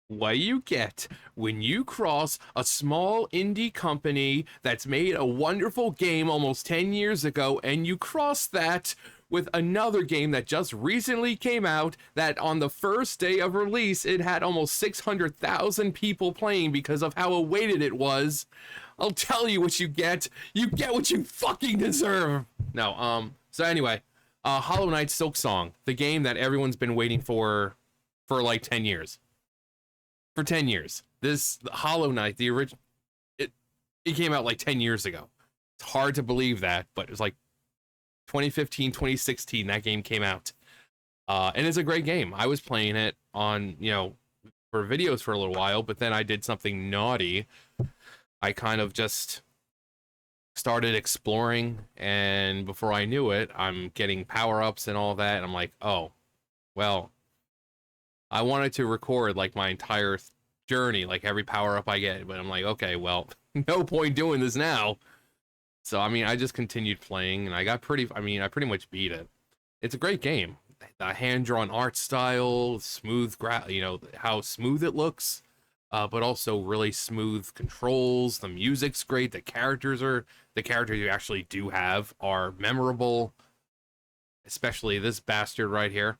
what you get when you cross a small indie company that's made a wonderful game almost 10 years ago, and you cross that with another game that just recently came out that on the first day of release it had almost 600,000 people playing because of how awaited it was. I'll tell you what you get. You get what you fucking deserve. No, so anyway, Hollow Knight Silksong, the game that everyone's been waiting for like 10 years. For 10 years. This Hollow Knight, the original, it came out like 10 years ago. It's hard to believe that, but it was like 2015, 2016, that game came out. And it's a great game. I was playing it on, for videos for a little while, but then I did something naughty. I kind of just started exploring, and before I knew it, I'm getting power-ups and all that, and I'm like, oh, well, I wanted to record like my entire journey, like every power-up I get, but I'm like, okay, well, no point doing this now. So, I mean, I just continued playing, and I pretty much beat it. It's a great game. The hand-drawn art style, smooth, how smooth it looks, but also really smooth controls. The music's great. The characters you actually do have are memorable, especially this bastard right here.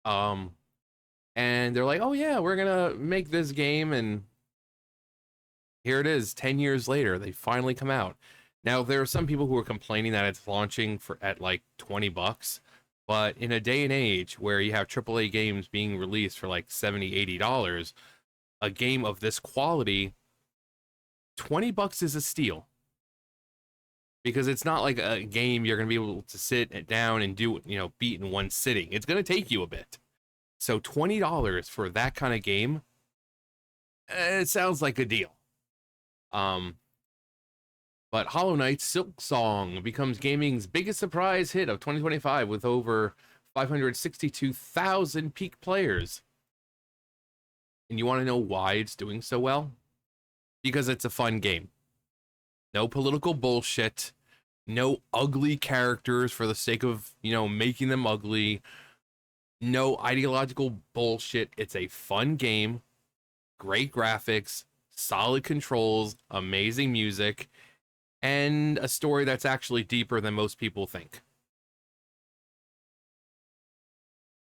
And they're like, oh yeah, we're gonna make this game, and here it is, 10 years later, they finally come out. Now, there are some people who are complaining that it's launching at like $20, but in a day and age where you have AAA games being released for like $70, $80, a game of this quality, $20 is a steal. Because it's not like a game you're going to be able to sit down and do, beat in one sitting. It's going to take you a bit. So $20 for that kind of game, it sounds like a deal. But Hollow Knight Silksong becomes gaming's biggest surprise hit of 2025 with over 562,000 peak players. And you want to know why it's doing so well? Because it's a fun game. No political bullshit. No ugly characters for the sake of, making them ugly. No ideological bullshit. It's a fun game. Great graphics. Solid controls. Amazing music. And a story that's actually deeper than most people think.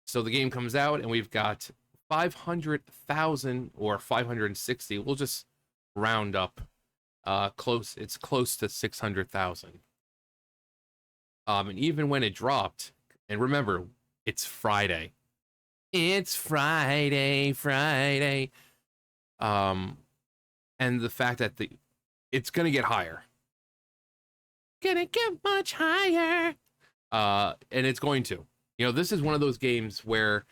So the game comes out, and we've got 500,000 or 560. We'll just round up. It's close to 600,000. And even when it dropped, and remember, it's Friday. It's Friday. And the fact that it's gonna get higher. Gonna get much higher. And it's going to. This is one of those games where,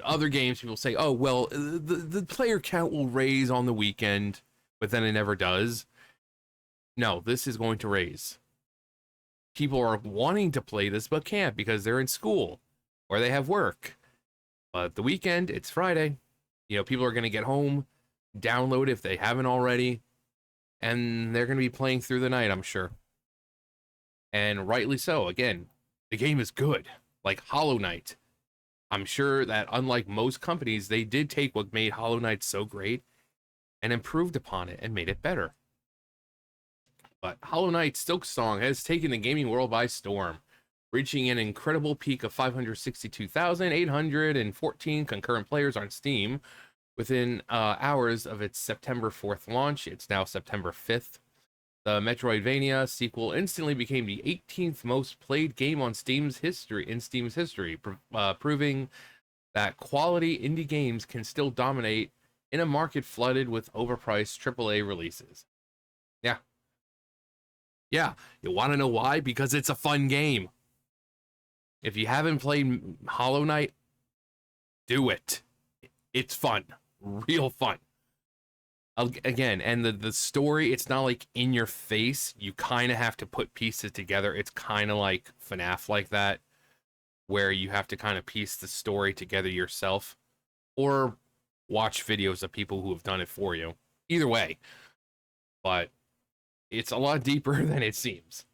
other games people say, oh, well, the player count will raise on the weekend, but then it never does. No, this is going to raise. People are wanting to play this, but can't because they're in school or they have work. But the weekend, it's Friday. People are going to get home, download if they haven't already, and they're going to be playing through the night, I'm sure. And rightly so. Again, the game is good. Like Hollow Knight. I'm sure that unlike most companies, they did take what made Hollow Knight so great and improved upon it and made it better. But Hollow Knight Silksong has taken the gaming world by storm, reaching an incredible peak of 562,814 concurrent players on Steam within hours of its September 4th launch. It's now September 5th. The Metroidvania sequel instantly became the 18th most played game on Steam's history, proving that quality indie games can still dominate in a market flooded with overpriced AAA releases. Yeah, you want to know why? Because it's a fun game. If you haven't played Hollow Knight, do it. It's fun. Real fun. Again, and the story, it's not like in your face. You kind of have to put pieces together. It's kind of like FNAF like that, where you have to kind of piece the story together yourself or watch videos of people who have done it for you. Either way. But it's a lot deeper than it seems.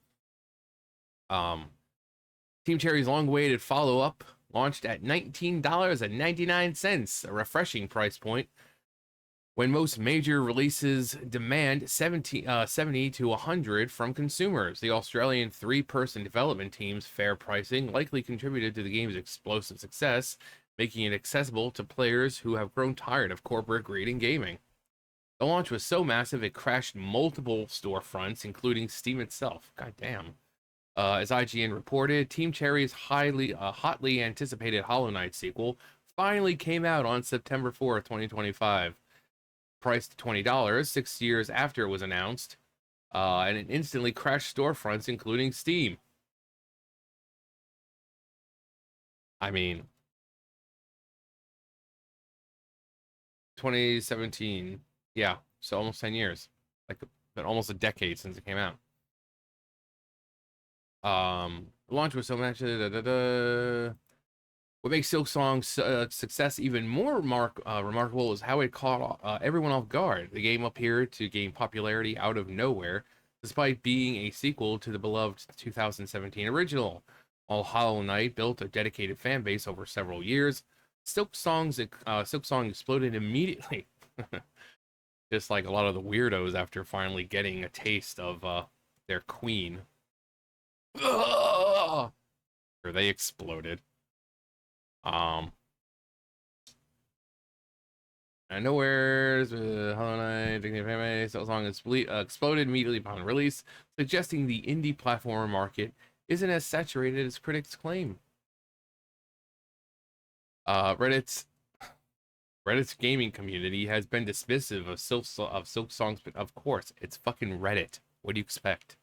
Team Cherry's long-awaited follow-up launched at $19.99, a refreshing price point when most major releases demand 70 to 100 from consumers. The Australian three-person development team's fair pricing likely contributed to the game's explosive success, making it accessible to players who have grown tired of corporate greed in gaming. The launch was so massive it crashed multiple storefronts, including Steam itself. God damn. As IGN reported, Team Cherry's hotly anticipated Hollow Knight sequel finally came out on September 4th, 2025. Priced $20 6 years after it was announced, and it instantly crashed storefronts, including Steam. I mean, 2017. Yeah, so almost 10 years. Like, but almost a decade since it came out. Launch was so much. What makes Silksong's success even more remarkable is how it caught everyone off guard. The game appeared to gain popularity out of nowhere, despite being a sequel to the beloved 2017 original. While Hollow Knight built a dedicated fan base over several years, Silksong exploded immediately, just like a lot of the weirdos after finally getting a taste of their queen. Or they exploded. And nowhere's Hollow Knight, Silksong exploded immediately upon release, suggesting the indie platformer market isn't as saturated as critics claim. Reddit's gaming community has been dismissive of Silksong's, but of course, it's fucking Reddit. What do you expect?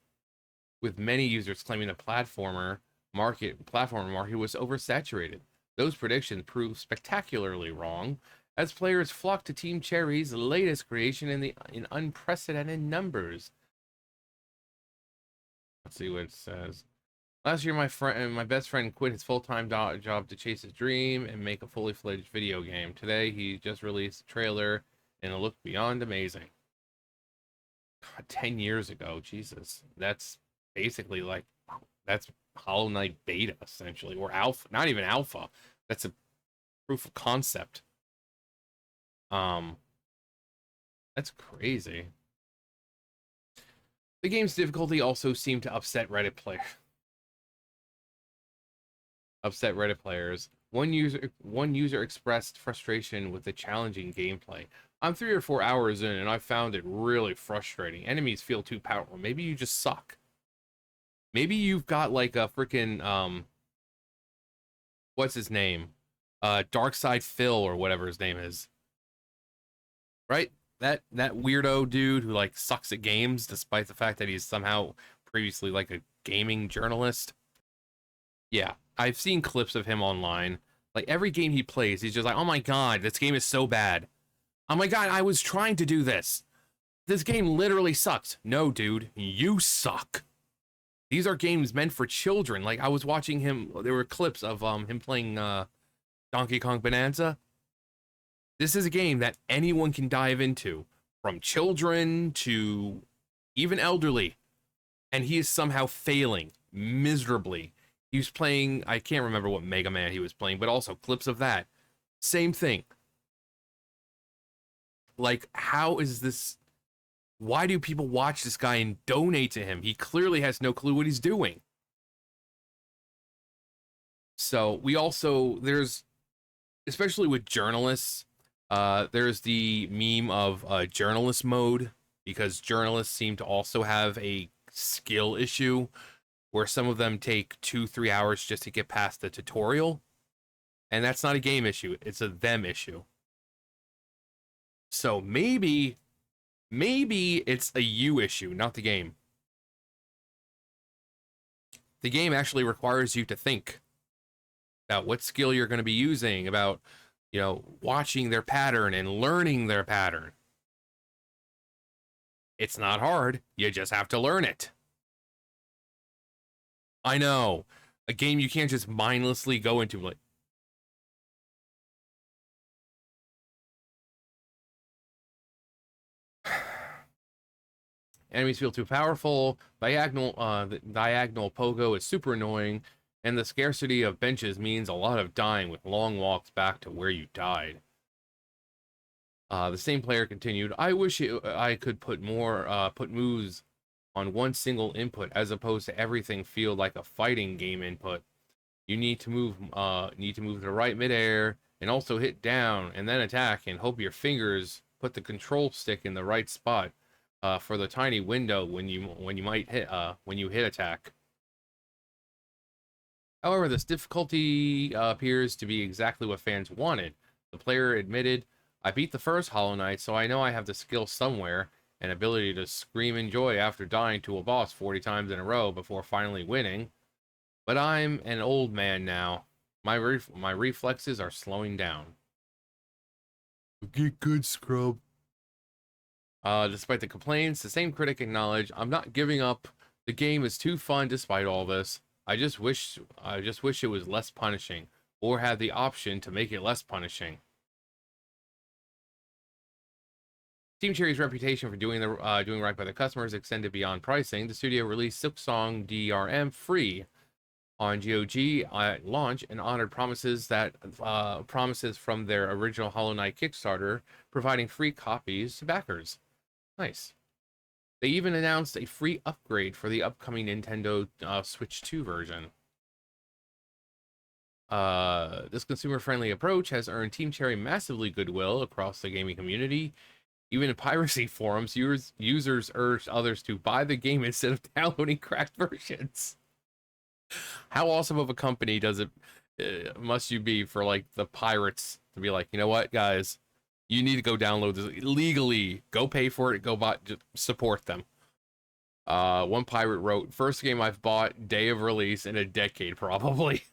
With many users claiming the platformer market was oversaturated. Those predictions proved spectacularly wrong, as players flocked to Team Cherry's latest creation in unprecedented numbers. Let's see what it says. Last year, my best friend quit his full-time job to chase his dream and make a fully fledged video game. Today, he just released a trailer, and it looked beyond amazing. God, 10 years ago, Jesus, that's basically like that's Hollow Knight beta essentially, or alpha. Not even alpha. That's a proof of concept. That's crazy. The game's difficulty also seemed to upset Reddit players. One user expressed frustration with the challenging gameplay. I'm 3 or 4 hours in and I found it really frustrating. Enemies feel too powerful. Maybe you just suck. Maybe you've got like a freaking what's his name? Darkside Phil or whatever his name is. Right? That weirdo dude who like sucks at games despite the fact that he's somehow previously like a gaming journalist. Yeah, I've seen clips of him online. Like every game he plays, he's just like, "Oh my god, this game is so bad." Oh my god, I was trying to do this. This game literally sucks. No, dude, you suck. These are games meant for children. Like I was watching him, there were clips of him playing Donkey Kong Bonanza. This is a game that anyone can dive into, from children to even elderly. And he is somehow failing miserably. He was playing, I can't remember what Mega Man he was playing, but also clips of that. Same thing. Like, how is this? Why do people watch this guy and donate to him? He clearly has no clue what he's doing. So we also, there's, especially with journalists, there's the meme of journalist mode, because journalists seem to also have a skill issue where some of them take 2-3 hours just to get past the tutorial. And that's not a game issue, it's a them issue. So maybe it's a you issue, not the game. The game actually requires you to think about what skill you're going to be using, about, you know, watching their pattern and learning their pattern. It's not hard. You just have to learn it. I know. A game you can't just mindlessly go into, like, enemies feel too powerful. The diagonal pogo is super annoying. and the scarcity of benches means a lot of dying with long walks back to where you died. The same player continued, I wish I could put moves on one single input as opposed to everything feel like a fighting game input. You need to move to the right midair and also hit down and then attack and hope your fingers put the control stick in the right spot for the tiny window when you might hit when you hit attack. However, this difficulty appears to be exactly what fans wanted. The player admitted, I beat the first Hollow Knight, so I know I have the skill somewhere, and ability to scream in joy after dying to a boss 40 times in a row before finally winning. But I'm an old man now. My reflexes are slowing down. Get good, scrub. Despite the complaints, the same critic acknowledged, I'm not giving up. The game is too fun despite all this. I just wish it was less punishing, or had the option to make it less punishing. Team Cherry's reputation for doing right by the customers extended beyond pricing. The studio released Silksong DRM free on GOG at launch and honored promises from their original Hollow Knight Kickstarter, providing free copies to backers. Nice. They even announced a free upgrade for the upcoming Nintendo Switch 2 version. This consumer-friendly approach has earned Team Cherry massively goodwill across the gaming community. Even in piracy forums, users urged others to buy the game instead of downloading cracked versions. How awesome of a company must you be for like the pirates to be like, you know what, guys, you need to go download this legally, go pay for it, go buy, just support them. One pirate wrote, first game I've bought day of release in a decade, probably.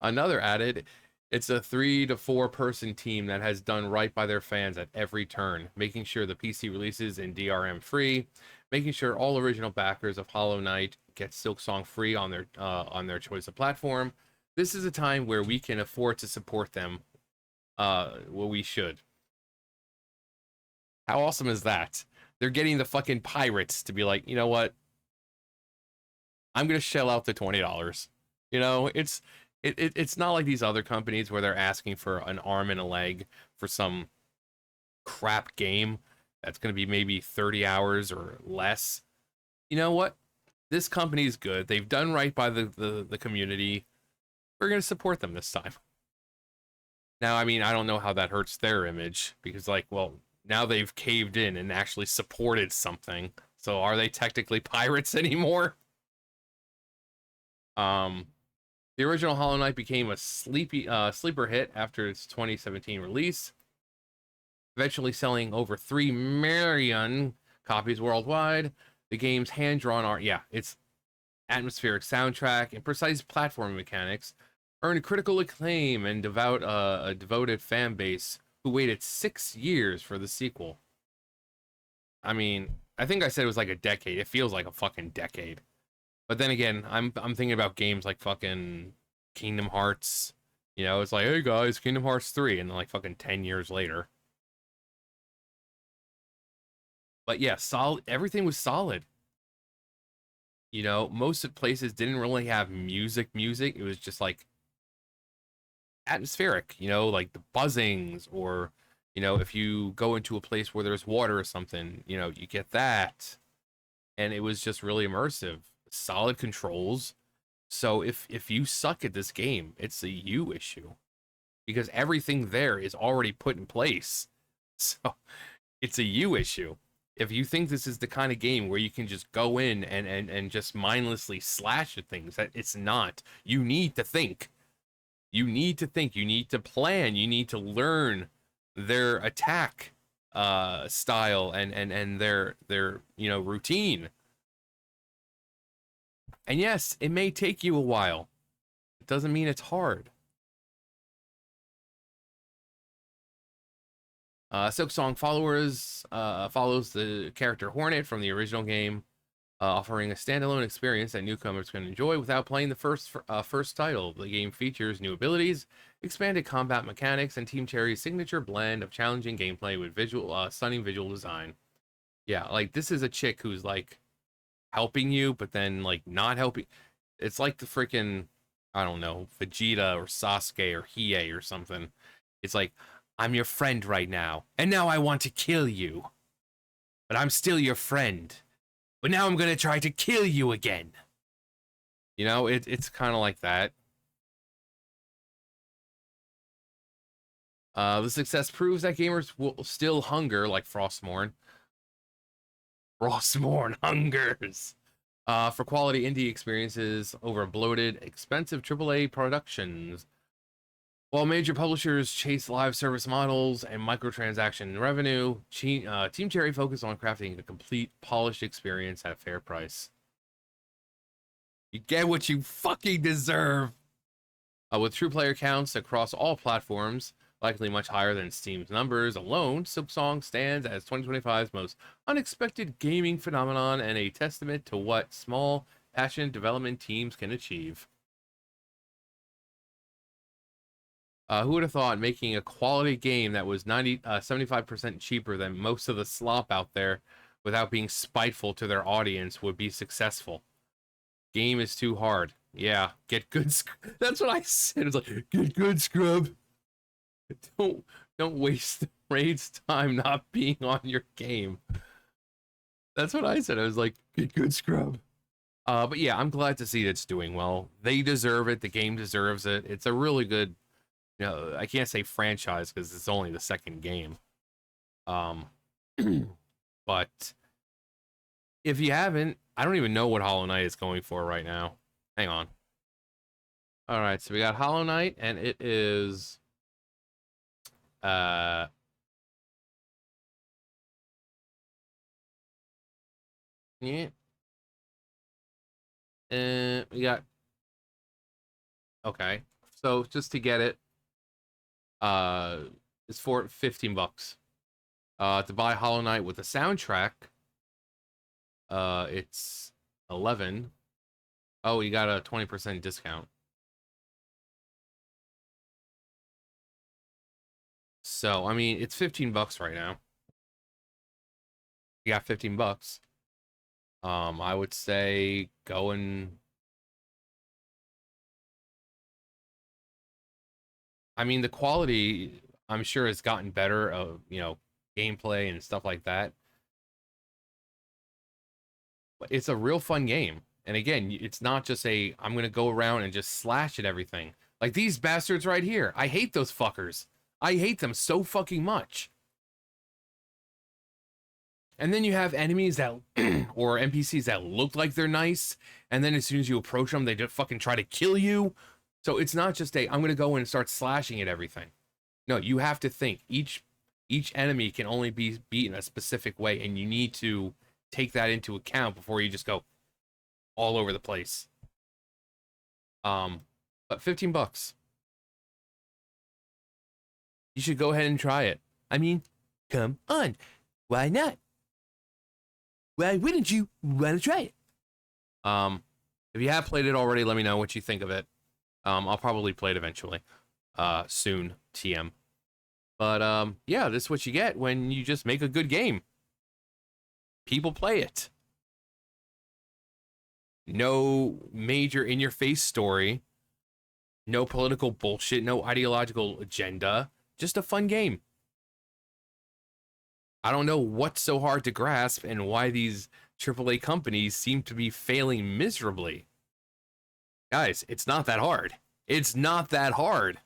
Another added, it's a 3 to 4 person team that has done right by their fans at every turn, making sure the PC releases in DRM free, making sure all original backers of Hollow Knight get Silksong free on their choice of platform. This is a time where we can afford to support them. Well, we should. How awesome is that? They're getting the fucking pirates to be like, you know what? I'm gonna shell out the $20. You know, it's not like these other companies where they're asking for an arm and a leg for some crap game that's going to be maybe 30 hours or less. You know what? This company is good. They've done right by the community. We're going to support them this time. Now, I mean, I don't know how that hurts their image because, like, well, now they've caved in and actually supported something. So are they technically pirates anymore? The original Hollow Knight became a sleeper hit after its 2017 release, eventually selling over 3 million copies worldwide. The game's hand-drawn art, yeah, its atmospheric soundtrack and precise platform mechanics earned critical acclaim and a devoted fan base who waited 6 years for the sequel. I mean, I think I said it was like a decade. It feels like a fucking decade. But then again, I'm thinking about games like fucking Kingdom Hearts. You know, it's like, hey guys, Kingdom Hearts 3, and then like fucking 10 years later. But yeah, solid. Everything was solid. You know, most places didn't really have music. It was just like atmospheric, you know, like the buzzings, or, you know, if you go into a place where there's water or something, you know, you get that. And it was just really immersive. Solid controls. So if you suck at this game, it's a you issue. Because everything there is already put in place. So it's a you issue. If you think this is the kind of game where you can just go in and just mindlessly slash at things, that it's not. You need to think. You need to think. You need to plan. You need to learn their attack style and their you know, routine. And yes, it may take you a while. It doesn't mean it's hard. Silksong follows the character Hornet from the original game, offering a standalone experience that newcomers can enjoy without playing the first title. The game features new abilities, expanded combat mechanics, and Team Cherry's signature blend of challenging gameplay with stunning visual design. Yeah, like this is a chick who's like helping you, but then like not helping. It's like the freaking I don't know, Vegeta or Sasuke or Hiei or something. It's like, I'm your friend right now, and now I want to kill you. But I'm still your friend. But now I'm gonna try to kill you again. You know, it's kind of like that. The success proves that gamers will still hunger like Frostmourne. Frostmourne hungers for quality indie experiences over bloated, expensive AAA productions. While major publishers chase live service models and microtransaction revenue, Team Cherry focused on crafting a complete, polished experience at a fair price. You get what you fucking deserve. With true player counts across all platforms, likely much higher than Steam's numbers alone, Silksong stands as 2025's most unexpected gaming phenomenon and a testament to what small, passionate development teams can achieve. Who would have thought making a quality game that was 75% cheaper than most of the slop out there without being spiteful to their audience would be successful? Game is too hard. Yeah, get good. That's what I said. It's like, get good, scrub. Don't waste the raid's time not being on your game. That's what I said. I was like, get good, scrub. But yeah, I'm glad to see it's doing well. They deserve it. The game deserves it. It's a really good, I can't say franchise because it's only the second game. But if you haven't, I don't even know what Hollow Knight is going for right now. Hang on. All right, so we got Hollow Knight, and it is yeah. We got okay. So just to get it, it's for 15 bucks. To buy Hollow Knight with the soundtrack, it's 11. Oh, you got a 20% discount. So, I mean, it's 15 bucks right now. You got 15 bucks. I would say go and I mean, the quality I'm sure has gotten better of, gameplay and stuff like that. But it's a real fun game. And again, it's not just I'm going to go around and just slash at everything. Like these bastards right here. I hate those fuckers. I hate them so fucking much. And then you have enemies that, or NPCs that look like they're nice, and then as soon as you approach them, they just fucking try to kill you. So it's not just I'm gonna go in and start slashing at everything. No, you have to think. Each enemy can only be beaten a specific way, and you need to take that into account before you just go all over the place. But 15 bucks. You should go ahead and try it. I mean, come on. Why not? Why wouldn't you want to try it? If you have played it already, let me know what you think of it. I'll probably play it eventually. Soon, TM. But, yeah, this is what you get when you just make a good game. People play it. No major in-your-face story. No political bullshit. No ideological agenda. Just a fun game. I don't know what's so hard to grasp and why these AAA companies seem to be failing miserably. Guys, it's not that hard. It's not that hard.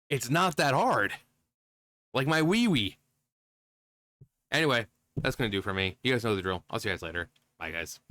It's not that hard. Like my wee-wee. Anyway, that's going to do for me. You guys know the drill. I'll see you guys later. Bye, guys.